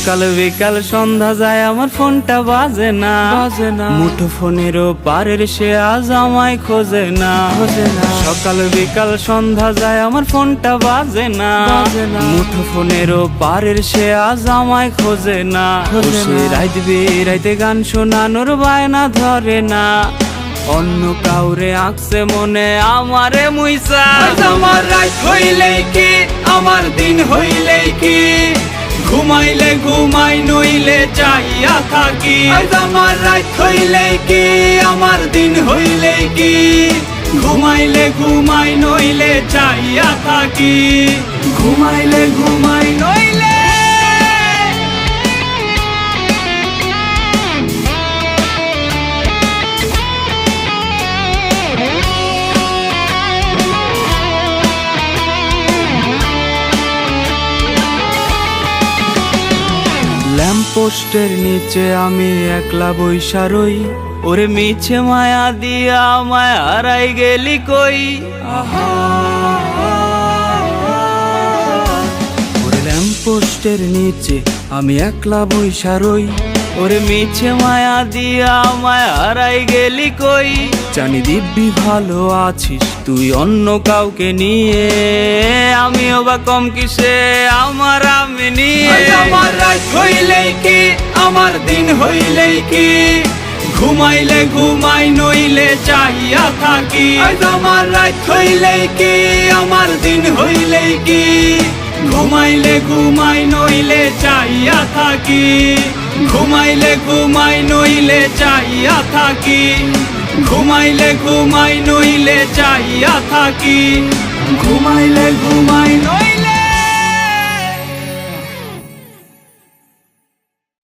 সকাল বিকাল সন্ধ্যা যায় আমার ফোনটা বাজে না মুঠো ফোনেরও পারের সে আজ আমায় খোঁজে না সকাল বিকাল সন্ধ্যা যায় আমার ফোনটা বাজে না মুঠো ফোনেরও পারের সে আজ আমায় খোঁজে না সে রাইত বিরাইতে গান শোনানোর বায়না ধরে না অন্য কাউরে আঁকছে মনে আমারে মুইসা আমার রাত হইলেই কি আমার দিন হইলেই কি ঘুমাইলে ঘুমাই নইলে চাইয়া থাকি আমার রাত হইলেই কি আমার দিন হইলেই কি ঘুমাইলে ঘুমাই নইলে চাইয়া থাকি ঘুমাইলে ঘুমাই নইলে ল্যাম্পপোস্টের নিচে আমি একলা বইসা রই ওরে মিছে মায়া দিয়া আমায় হারাই গেলি কই ওরে ল্যাম্পপোস্টের নিচে আমি একলা বইসা রই ওরে মিছে মায়া দিয়া আমায় হারাই গেলি কই জানি দিব্যি ভালো আছিস তুই অন্য কাউকে নিয়ে আমিও বা কম কিসে আমার আমি নিয়ে আমার রাত হইলেই কি আমার দিন হইলেই কি ঘুমাইলে ঘুমাই নইলে চাইয়া থাকি আমার রাত হইলেই কি আমার দিন হইলেই কি ঘুমাইলে ঘুমাই নইলে চাইয়া থাকি ঘুমাইলে ঘুমাই নইলে চাইয়া থাকি ঘুমাইলে ঘুমাই নইলে চাইয়া থাকি ঘুমাইলে ঘুমাই